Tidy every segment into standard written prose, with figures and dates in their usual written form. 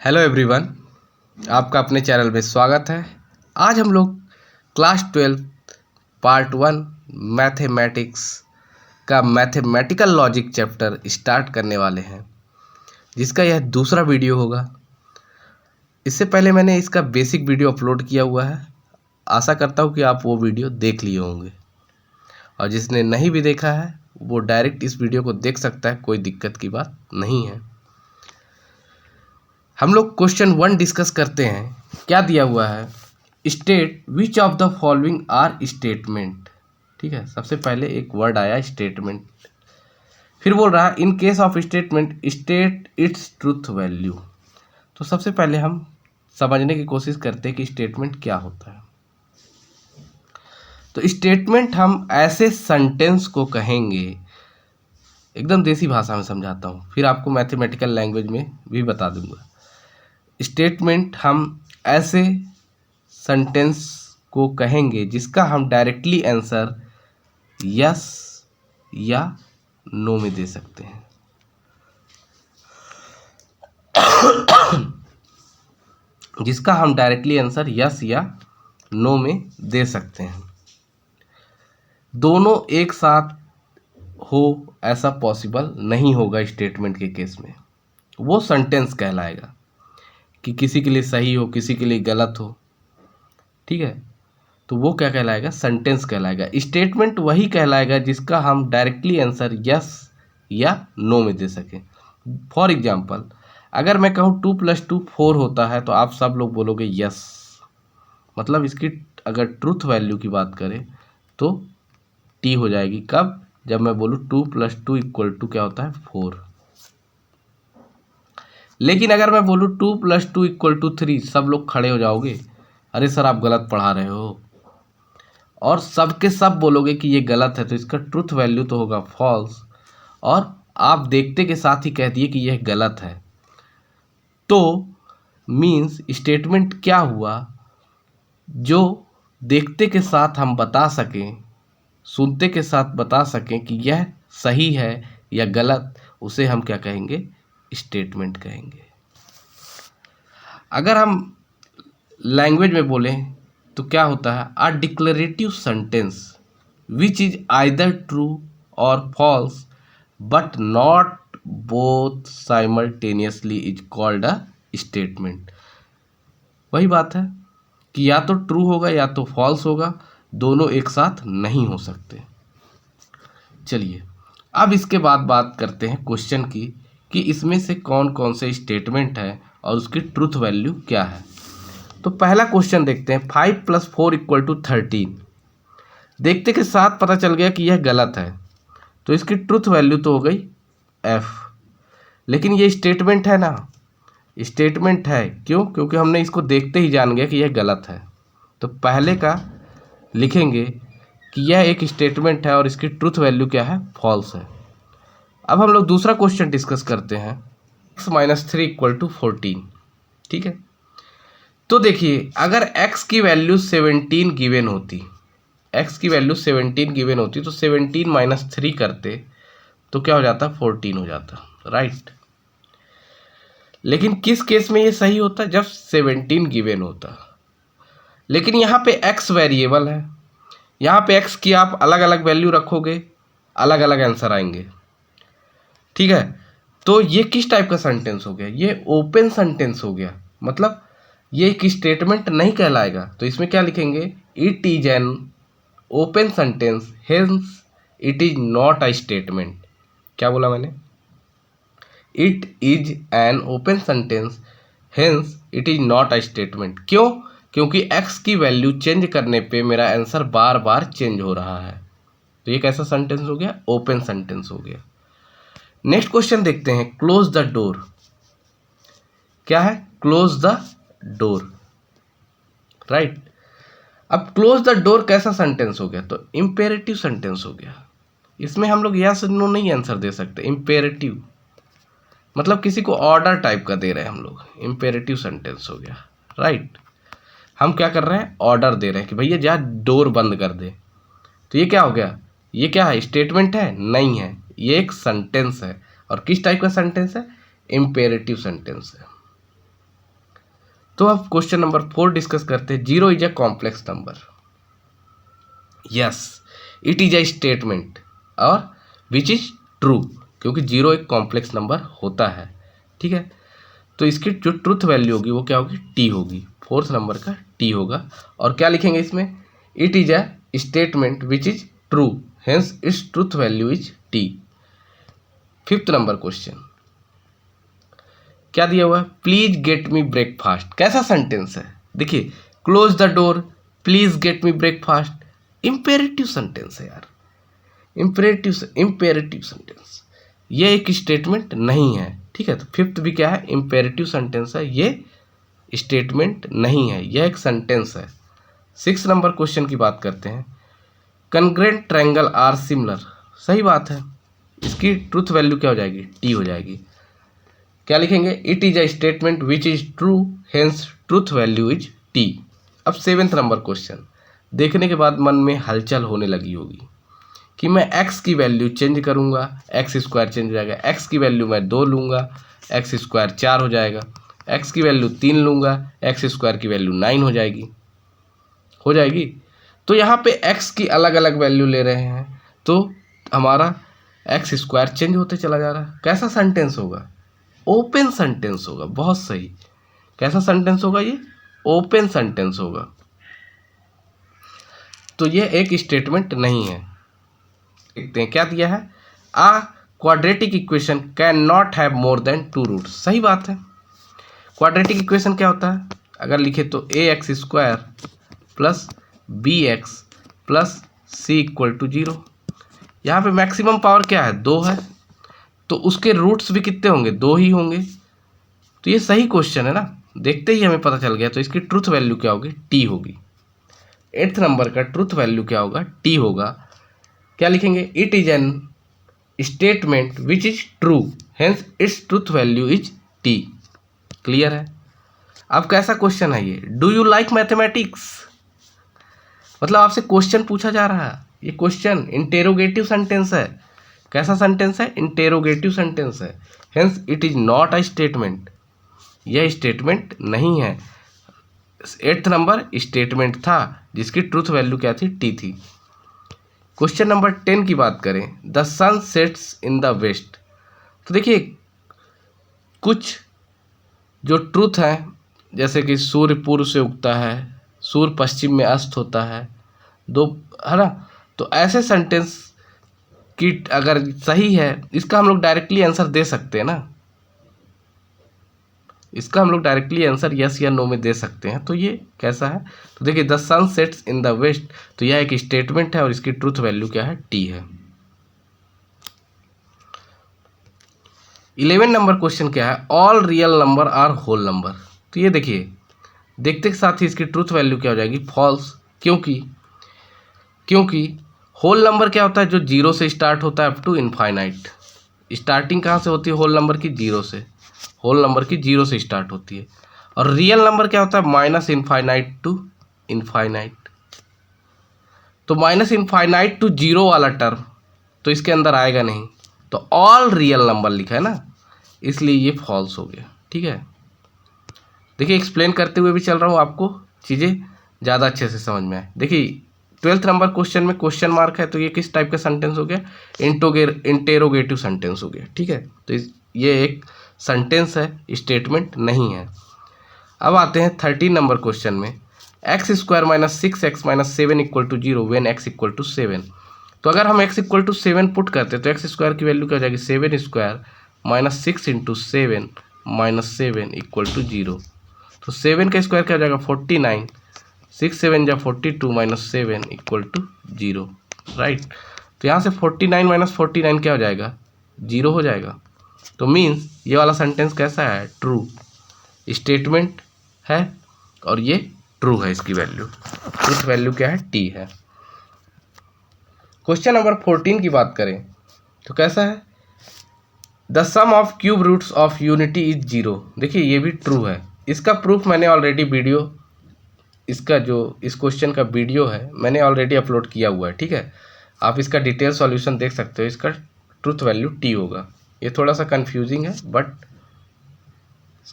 Hello everyone, आपका अपने channel में स्वागत है। आज हम लोग क्लास 12 पार्ट 1 मैथमेटिक्स का मैथमेटिकल लॉजिक चैप्टर स्टार्ट करने वाले हैं, जिसका यह दूसरा वीडियो होगा। इससे पहले मैंने इसका बेसिक वीडियो अपलोड किया हुआ है। आशा करता हूँ कि आप वो वीडियो देख लिए होंगे, और जिसने नहीं भी देखा है वो डायरेक्ट इस वीडियो को देख सकता है, कोई दिक्कत की बात नहीं है। हम लोग क्वेश्चन 1 डिस्कस करते हैं। क्या दिया हुआ है? State which of the following are statement. ठीक है, सबसे पहले एक वर्ड आया स्टेटमेंट, फिर बोल रहा है in case of statement state its truth value. तो सबसे पहले हम समझने की कोशिश करते हैं कि स्टेटमेंट क्या होता है। तो स्टेटमेंट हम ऐसे सेंटेंस को कहेंगे, एकदम देसी भाषा में समझाता हूँ, फिर आपको मैथमेटिकल लैंग्वेज में भी बता दूंगा। स्टेटमेंट हम ऐसे सेंटेंस को कहेंगे जिसका हम डायरेक्टली आंसर यस या नो में दे सकते हैं। जिसका हम डायरेक्टली आंसर यस या नो में दे सकते हैं। दोनों एक साथ हो ऐसा पॉसिबल नहीं होगा स्टेटमेंट के केस में। वो सेंटेंस कहलाएगा कि किसी के लिए सही हो, किसी के लिए गलत हो। ठीक है, तो वो क्या कहलाएगा? सेंटेंस कहलाएगा। स्टेटमेंट वही कहलाएगा जिसका हम डायरेक्टली आंसर यस या नो में दे सकें। फॉर एग्जांपल, अगर मैं कहूँ 2 + 2 4 होता है, तो आप सब लोग बोलोगे यस। मतलब इसकी अगर ट्रूथ वैल्यू की बात करें तो टी हो जाएगी। कब? जब मैं बोलूँ 2 + 2 = क्या होता है? 4। लेकिन अगर मैं बोलूँ 2 + 2 = 3, सब लोग खड़े हो जाओगे, अरे सर आप गलत पढ़ा रहे हो, और सब के सब बोलोगे कि ये गलत है। तो इसका ट्रूथ वैल्यू तो होगा फॉल्स, और आप देखते के साथ ही कह दिए कि यह गलत है। तो मीन्स स्टेटमेंट क्या हुआ? जो देखते के साथ हम बता सकें, सुनते के साथ बता सकें कि यह सही है या गलत, उसे हम क्या कहेंगे? स्टेटमेंट कहेंगे। अगर हम लैंग्वेज में बोलें तो क्या होता है? A declarative sentence which is either true or false but not both simultaneously is called a statement. वही बात है कि या तो ट्रू होगा या तो फॉल्स होगा, दोनों एक साथ नहीं हो सकते। चलिए अब इसके बाद बात करते हैं क्वेश्चन की, कि इसमें से कौन कौन से स्टेटमेंट है और उसकी ट्रूथ वैल्यू क्या है। तो पहला क्वेश्चन देखते हैं, 5 + 4 = 13। देखते के साथ पता चल गया कि यह गलत है, तो इसकी ट्रूथ वैल्यू तो हो गई एफ। लेकिन ये स्टेटमेंट है ना, स्टेटमेंट है। क्यों? क्योंकि हमने इसको देखते ही जान गया कि यह गलत है। तो पहले का लिखेंगे कि यह एक स्टेटमेंट है और इसकी ट्रूथ वैल्यू क्या है? फॉल्स है। अब हम लोग दूसरा क्वेश्चन डिस्कस करते हैं, x - 3 = 14। ठीक है, तो देखिए अगर x की वैल्यू 17 गिवन होती, x की वैल्यू 17 गिवन होती, तो 17 - 3 करते तो क्या हो जाता? 14 हो जाता, राइट। लेकिन किस केस में ये सही होता? जब 17 गिवन होता। लेकिन यहाँ पे x वेरिएबल है, यहाँ पे x की आप अलग अलग वैल्यू रखोगे, अलग अलग आंसर आएंगे। ठीक है, तो ये किस टाइप का सेंटेंस हो गया? ये ओपन सेंटेंस हो गया। मतलब ये एक स्टेटमेंट नहीं कहलाएगा। तो इसमें क्या लिखेंगे? It is an open sentence hence it is not a statement. क्या बोला मैंने? It is an open sentence hence it is not a statement. क्यों? क्योंकि x की वैल्यू चेंज करने पे मेरा आंसर बार बार चेंज हो रहा है। तो ये कैसा सेंटेंस हो गया? ओपन सेंटेंस हो गया। नेक्स्ट क्वेश्चन देखते हैं, क्लोज द डोर। क्या है? Close the door, right. अब क्लोज द डोर कैसा सेंटेंस हो गया? तो इंपेरेटिव सेंटेंस हो गया। इसमें हम लोग यस नो नहीं आंसर दे सकते। इंपेरेटिव मतलब किसी को ऑर्डर टाइप का दे रहे हैं हम लोग, इंपेरेटिव सेंटेंस हो गया, राइट। हम क्या कर रहे हैं? ऑर्डर दे रहे हैं कि भैया जा डोर बंद कर दे। तो ये क्या हो गया? ये क्या है? स्टेटमेंट है? नहीं है, ये एक सेंटेंस है। और किस टाइप का सेंटेंस है? इंपेरेटिव सेंटेंस है। तो अब क्वेश्चन नंबर 4 डिस्कस करते हैं। Zero is a complex number. Yes, it is a statement और विच इज ट्रू, क्योंकि जीरो एक कॉम्प्लेक्स नंबर होता है। ठीक है, तो इसकी जो ट्रुथ वैल्यू होगी वो क्या होगी, टी होगी। फोर्थ नंबर का टी होगा। और क्या लिखेंगे इसमें, it is a statement which is true, hence it's truth value is T. Fifth number question क्या दिया हुआ है, प्लीज गेट मी ब्रेकफास्ट। कैसा सेंटेंस है, देखिए, close the door, please get me breakfast, imperative sentence है यार, इंपेरेटिव सेंटेंस, ये एक स्टेटमेंट नहीं है। ठीक है, तो फिफ्थ भी क्या है, इंपेरेटिव सेंटेंस है, ये स्टेटमेंट नहीं है, यह एक सेंटेंस है। सिक्स नंबर क्वेश्चन की बात करते हैं। कन्ग्रेंट ट्रायंगल आर सिमिलर, सही बात है, इसकी ट्रुथ वैल्यू क्या हो जाएगी, टी हो जाएगी। क्या लिखेंगे, it is a statement which is true, hence truth value is T. अब सेवेंथ नंबर क्वेश्चन देखने के बाद मन में हलचल होने लगी होगी कि मैं x की वैल्यू चेंज करूंगा, एक्स स्क्वायर चेंज हो जाएगा, x की वैल्यू मैं 2 लूंगा, एक्स स्क्वायर 4 हो जाएगा, x की वैल्यू 3 लूंगा, एक्स स्क्वायर की वैल्यू 9 हो जाएगी। तो यहाँ पे x की अलग अलग वैल्यू ले रहे हैं, तो हमारा एक्स स्क्वायर चेंज होते चला जा रहा है। कैसा सेंटेंस होगा, ओपन सेंटेंस होगा, बहुत सही। कैसा सेंटेंस होगा, ये ओपन सेंटेंस होगा, तो ये एक स्टेटमेंट नहीं है। देखते हैं क्या दिया है, a quadratic equation can not have more than 2 roots. सही बात है, क्वाड्रेटिक इक्वेशन क्या होता है, अगर लिखे तो a x square plus b x plus c equal to 0। यहाँ पे मैक्सिमम पावर क्या है, 2 है, तो उसके रूट्स भी कितने होंगे, 2 ही होंगे। तो ये सही क्वेश्चन है ना, देखते ही हमें पता चल गया। तो इसकी ट्रुथ वैल्यू क्या होगी, टी होगी। एट्थ नंबर का ट्रुथ वैल्यू क्या होगा, टी होगा। क्या लिखेंगे, it is an statement which is true, hence it's truth value is T. Clear है। अब कैसा क्वेश्चन है ये, डू यू लाइक मैथमेटिक्स, मतलब आपसे क्वेश्चन पूछा जा रहा है। ये क्वेश्चन इंटेरोगेटिव सेंटेंस है। कैसा सेंटेंस है, इंटेरोगेटिव सेंटेंस है, hence it is not a statement, यह स्टेटमेंट नहीं है। एट्थ नंबर स्टेटमेंट था जिसकी ट्रुथ वैल्यू क्या थी, टी थी। क्वेश्चन नंबर 10 की बात करें, the sun sets in the west. तो देखिए कुछ जो ट्रुथ है, जैसे कि सूर्य पूर्व से उगता है, सूर्य पश्चिम में अस्त होता है, दो, है ना। तो ऐसे सेंटेंस की अगर सही है, इसका हम लोग डायरेक्टली आंसर दे सकते हैं ना, इसका हम लोग डायरेक्टली आंसर यस या नो में दे सकते हैं। तो ये कैसा है, तो देखिए the sun sets in the west, तो यह एक स्टेटमेंट है और इसकी ट्रुथ वैल्यू क्या है, टी है। 11 नंबर क्वेश्चन क्या है, all real number are whole number. तो ये देखिए, देखते के साथ ही इसकी ट्रुथ वैल्यू क्या हो जाएगी, फॉल्स। क्योंकि होल नंबर क्या होता है, जो 0 से स्टार्ट होता है अप टू इनफाइनाइट। स्टार्टिंग कहाँ से होती है होल नंबर की, 0 से। होल नंबर की 0 से स्टार्ट होती है। और रियल नंबर क्या होता है, माइनस इनफाइनाइट टू इनफाइनाइट। तो माइनस इनफाइनाइट टू 0 वाला टर्म तो इसके अंदर आएगा नहीं, तो ऑल रियल नंबर लिखा है ना, इसलिए ये फॉल्स हो गया। ठीक है, देखिए एक्सप्लेन करते हुए भी चल रहा हूँ, आपको चीज़ें ज़्यादा अच्छे से समझ में आए। देखिए 12th नंबर क्वेश्चन में क्वेश्चन मार्क है, तो ये किस टाइप का सेंटेंस हो गया, इंटेरोगेटिव सेंटेंस हो गया। ठीक है, तो ये एक सेंटेंस है, स्टेटमेंट नहीं है। अब आते हैं 13 नंबर क्वेश्चन में, X square minus 6x minus 7 equal to 0 when X equal to 7। तो अगर हम x इक्वल टू 7 पुट करते हैं तो एक्स स्क्वायर की वैल्यू क्या हो जाएगी, 7 square minus 6 into 7 minus 7 equal to 0। तो 7 का स्क्वायर क्या हो जाएगा, 49, 6 7 जा 42 माइनस 7 इक्वल टू 0। राइट, तो यहाँ से 49 माइनस 49 क्या हो जाएगा, 0 हो जाएगा। तो मीन्स ये वाला सेंटेंस कैसा है, ट्रू स्टेटमेंट है और ये ट्रू है। इसकी वैल्यू, ट्रुथ वैल्यू क्या है, टी है। क्वेश्चन नंबर 14 की बात करें तो कैसा है, the sum of cube roots of unity is 0। देखिए ये भी ट्रू है। इसका प्रूफ मैंने ऑलरेडी वीडियो, इसका जो इस क्वेश्चन का वीडियो है मैंने ऑलरेडी अपलोड किया हुआ है। ठीक है, आप इसका डिटेल सॉल्यूशन देख सकते हो। इसका ट्रुथ वैल्यू टी होगा। ये थोड़ा सा कंफ्यूजिंग है but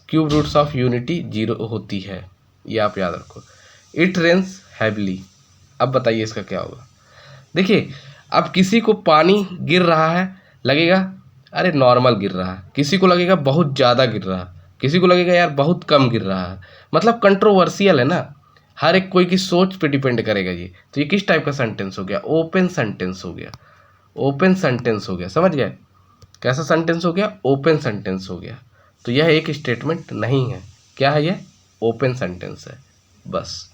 cube roots of unity 0 होती है, ये आप याद रखो। इट रेन्स हैवली, अब बताइए इसका क्या होगा। देखिए अब किसी को पानी गिर रहा है, लगेगा अरे नॉर्मल गिर रहा है, किसी को लगेगा बहुत ज़्यादा गिर रहा है, किसी को लगेगा यार बहुत कम गिर रहा है, मतलब कंट्रोवर्शियल है ना, हर एक कोई की सोच पे डिपेंड करेगा ये। तो ये किस टाइप का सेंटेंस हो गया, ओपन सेंटेंस हो गया, ओपन सेंटेंस हो गया, समझ गए। कैसा सेंटेंस हो गया, ओपन सेंटेंस हो गया। तो यह एक स्टेटमेंट नहीं है, क्या है यह, ओपन सेंटेंस है बस।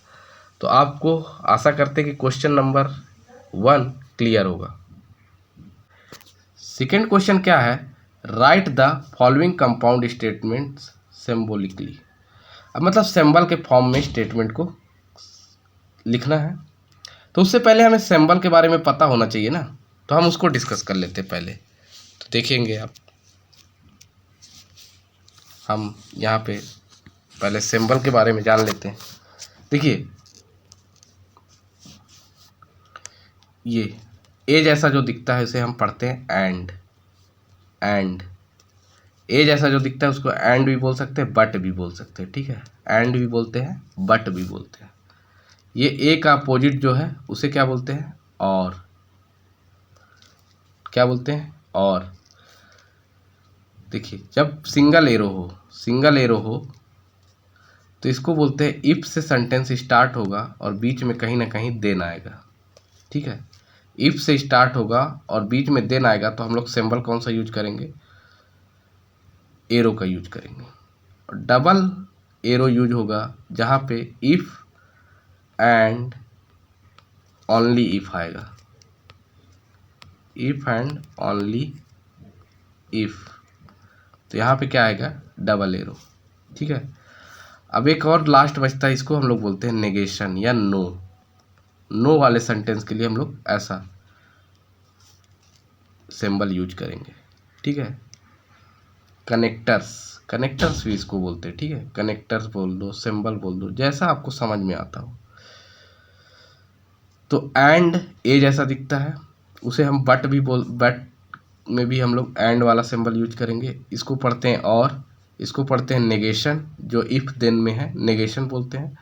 तो आपको आशा करते कि क्वेश्चन नंबर 1 क्लियर होगा। सेकेंड क्वेश्चन क्या है, right the following compound statements symbolically. अब मतलब सिंबल के फॉर्म में स्टेटमेंट को लिखना है, तो उससे पहले हमें सिंबल के बारे में पता होना चाहिए ना, तो हम उसको डिस्कस कर लेते हैं पहले। तो देखेंगे आप, हम यहाँ पे पहले सिंबल के बारे में जान लेते हैं। देखिए ये ए जैसा जो दिखता है उसे हम पढ़ते हैं एंड, एंड ए जैसा जो दिखता है उसको एंड भी बोल सकते हैं, बट भी बोल सकते हैं, ठीक है, एंड भी बोलते हैं, बट भी बोलते हैं। ये ए का अपोजिट जो है उसे क्या बोलते हैं, और, क्या बोलते हैं, और। देखिए जब सिंगल एरो हो, सिंगल एरो हो तो इसको बोलते हैं इफ से सेंटेंस स्टार्ट होगा और बीच में कहीं ना कहीं देन आएगा, ठीक है। इफ से स्टार्ट होगा और बीच में देन आएगा तो हम लोग सिंबल कौन सा यूज करेंगे, एरो का यूज करेंगे। और डबल एरो यूज होगा जहाँ पे इफ एंड ओनली इफ आएगा, इफ एंड ओनली इफ, तो यहाँ पे क्या आएगा, डबल एरो, ठीक है। अब एक और लास्ट बचता है, इसको हम लोग बोलते हैं नेगेशन या नो। नो वाले सेंटेंस के लिए हम लोग ऐसा सिंबल यूज करेंगे, ठीक है। कनेक्टर्स, कनेक्टर्स भी इसको बोलते हैं, ठीक है, कनेक्टर्स बोल दो, सिंबल बोल दो, जैसा आपको समझ में आता हो। तो एंड ए जैसा दिखता है उसे हम बट भी बोल, बट में भी हम लोग एंड वाला सिंबल यूज करेंगे। इसको पढ़ते हैं और, इसको पढ़ते हैं नेगेशन, जो इफ देन में है नेगेशन बोलते हैं।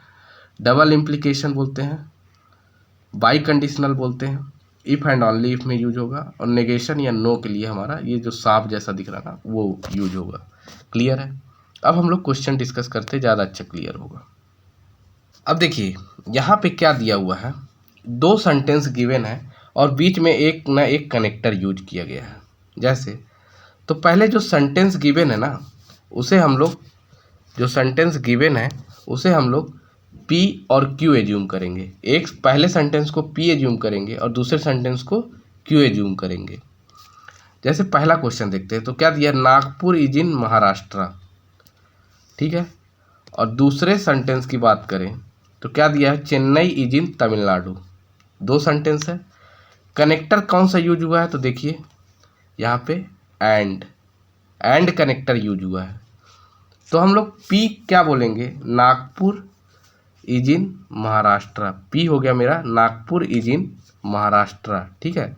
डबल इम्प्लीकेशन बोलते हैं, बाई कंडीशनल बोलते हैं, इफ एंड ओनली इफ में यूज होगा। और नेगेशन या नो के लिए हमारा ये जो सांप जैसा दिख रहा ना वो यूज होगा। क्लियर है। अब हम लोग क्वेश्चन डिस्कस करते, ज़्यादा अच्छा क्लियर होगा। अब देखिए यहाँ पे क्या दिया हुआ है, 2 सेंटेंस गिवन है और बीच में एक ना एक कनेक्टर यूज किया गया है। जैसे तो पहले जो सेंटेंस गिवन है ना उसे हम लोग, जो सेंटेंस गिवन है उसे हम लोग P और Q एज्यूम करेंगे। एक पहले सेंटेंस को P एज्यूम करेंगे और दूसरे सेंटेंस को Q एज्यूम करेंगे। जैसे पहला क्वेश्चन देखते हैं, तो क्या दिया, नागपुर इज इन महाराष्ट्र, ठीक है। और दूसरे सेंटेंस की बात करें तो क्या दिया है, Chennai is in Tamil Nadu. 2 sentence है। कनेक्टर कौन सा यूज हुआ है, तो देखिए यहाँ पे एंड, एंड कनेक्टर यूज हुआ है। तो हम लोग P क्या बोलेंगे, Nagpur is in Maharashtra, P हो गया मेरा नागपुर इज इन महाराष्ट्र, ठीक है।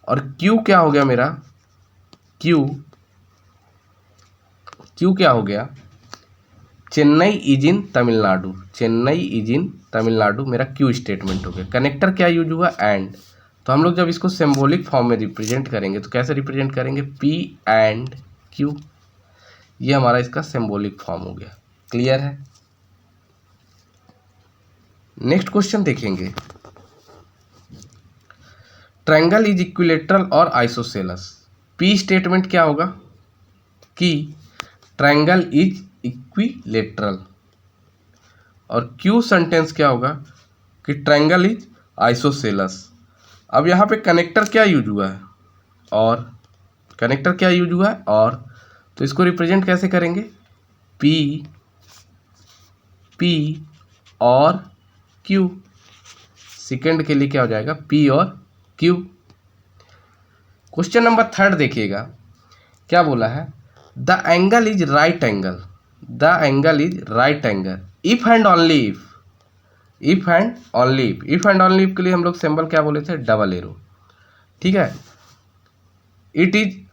और Q क्या हो गया मेरा, Q क्या हो गया, Chennai is in Tamil Nadu, Chennai is in Tamil Nadu मेरा Q स्टेटमेंट हो गया। कनेक्टर क्या यूज हुआ, एंड। तो हम लोग जब इसको सिंबॉलिक फॉर्म में रिप्रेजेंट करेंगे तो कैसे रिप्रेजेंट करेंगे, P एंड Q, ये हमारा इसका सिंबॉलिक फॉर्म हो गया। क्लियर है। नेक्स्ट क्वेश्चन देखेंगे, ट्रायंगल इज इक्विलेटरल और आइसोसेलस। P स्टेटमेंट क्या होगा कि ट्रायंगल इज इक्विलेटरल, और Q सेंटेंस क्या होगा कि ट्रायंगल इज आइसोसेलस। अब यहाँ पे कनेक्टर क्या यूज हुआ है, और, कनेक्टर क्या यूज हुआ है, और। तो इसको रिप्रेजेंट कैसे करेंगे, P और Q। सेकेंड के लिए क्या हो जाएगा, P और Q। क्वेश्चन नंबर 3 देखिएगा, क्या बोला है, the angle is right angle, the angle is right angle if and only if, if and only if. If and only if के लिए हम लोग सिंबल क्या बोले थे, डबल एरो, ठीक है। It is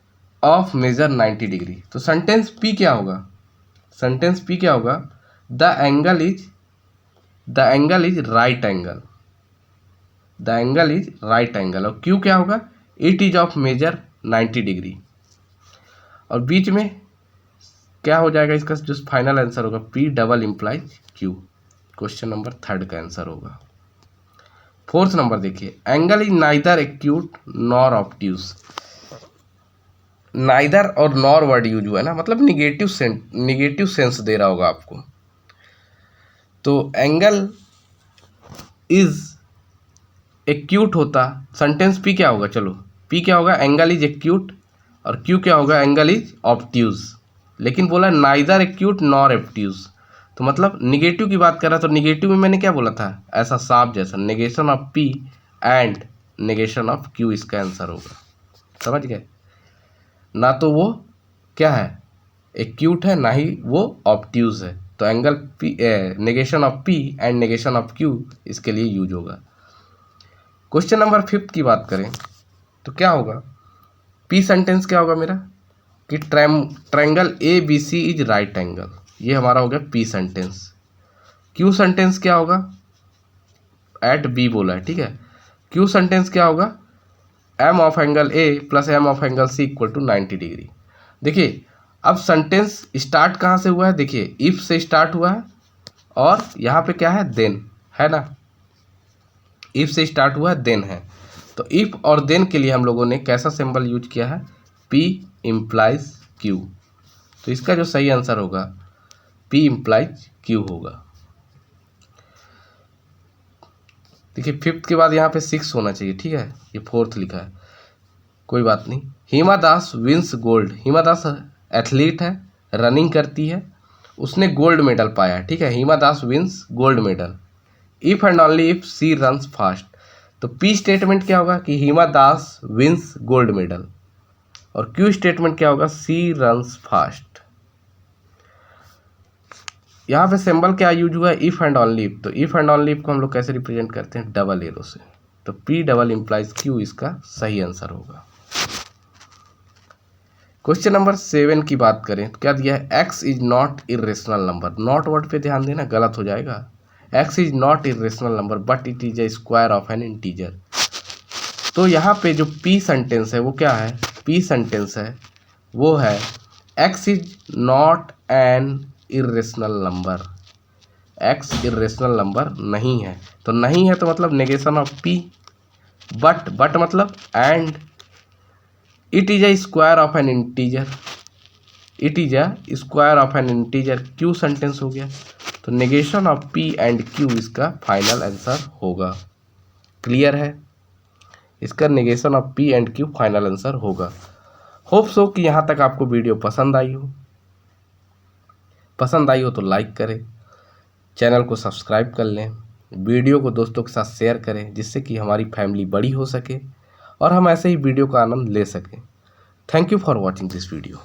of measure 90 degree, तो सेंटेंस P क्या होगा, सेंटेंस पी क्या होगा, the angle is right angle, the angle is right angle. और क्यू क्या होगा, it is of measure 90 degree. और बीच में क्या हो जाएगा इसका जो फाइनल आंसर होगा, P double implies Q. Question number 3 का आंसर होगा। 4th नंबर देखिए, angle is neither acute nor obtuse. Neither और नॉर वर्ड यूज हुआ है ना, मतलब निगेटिव सेंस दे रहा होगा आपको। तो एंगल इज एक्यूट होता, सेंटेंस पी क्या होगा, चलो पी क्या होगा, एंगल इज एक्यूट, और क्यू क्या होगा, एंगल इज ऑब्ट्यूज। लेकिन बोला नाइदर एक्यूट नॉर ऑब्ट्यूज, तो मतलब निगेटिव की बात कर रहा है। तो निगेटिव में मैंने क्या बोला था, ऐसा सांप जैसा, negation of P and negation of Q इसका आंसर होगा। समझ गए ना, तो वो क्या है, एक्यूट है, ना ही वो ऑब्ट्यूज है। तो angle P, negation of P and negation of Q इसके लिए यूज होगा। क्वेश्चन नंबर 5 की बात करें तो क्या होगा, पी सेंटेंस क्या होगा मेरा, कि triangle A B C is right angle, ये हमारा हो गया पी सेंटेंस। क्यू सेंटेंस क्या होगा, एट बी बोला है, ठीक है। क्यू सेंटेंस क्या होगा, M of angle A plus M of angle C equal to 90 degree. देखिए अब सेंटेंस स्टार्ट कहाँ से हुआ है, देखिए इफ से स्टार्ट हुआ है, और यहाँ पे क्या है, देन है ना, इफ से स्टार्ट हुआ है, देन है। तो इफ और देन के लिए हम लोगों ने कैसा सिंबल यूज किया है, पी इम्प्लाइज क्यू। तो इसका जो सही आंसर होगा पी इम्प्लाइज क्यू होगा। देखिए 5th के बाद यहाँ पे 6 होना चाहिए, ठीक है, ये 4th लिखा है, कोई बात नहीं। Hima Das wins gold, Hima Das athlete है, रनिंग करती है, उसने गोल्ड मेडल पाया, ठीक है। Hima Das wins gold medal if and only if she runs fast. तो पी स्टेटमेंट क्या होगा, कि Hima Das wins gold medal, और क्यू स्टेटमेंट क्या होगा, सी रन्स फास्ट। यहाँ पे सिंबल क्या यूज हुआ है, इफ एंड ओनली इफ। तो इफ एंड ओनली इफ को हम लोग कैसे रिप्रेजेंट करते हैं, डबल एरो से। तो पी डबल इम्प्लाइज क्यू इसका सही आंसर होगा। क्वेश्चन नंबर 7 की बात करें तो क्या दिया है, x is not irrational number. Not word पे ध्यान देना, गलत हो जाएगा। X is not irrational number but it is a square of N integer. तो यहाँ पे जो पी सेंटेंस है वो क्या है, पी सेंटेंस है वो है x is not an irrational number, x irrational number नहीं है। तो नहीं है तो मतलब नेगेशन ऑफ पी, बट मतलब and, it is a square of N integer, it is a square of N integer, Q sentence हो गया। तो negation of P and Q इसका फाइनल आंसर होगा। क्लियर है, इसका negation of P and Q final answer होगा। Hope so कि यहाँ तक आपको वीडियो पसंद आई हो। पसंद आई हो तो लाइक करें, चैनल को सब्सक्राइब कर लें, वीडियो को दोस्तों के साथ शेयर करें, जिससे कि हमारी फैमिली बड़ी हो सके और हम ऐसे ही वीडियो का आनंद ले सकें। Thank you for watching this video.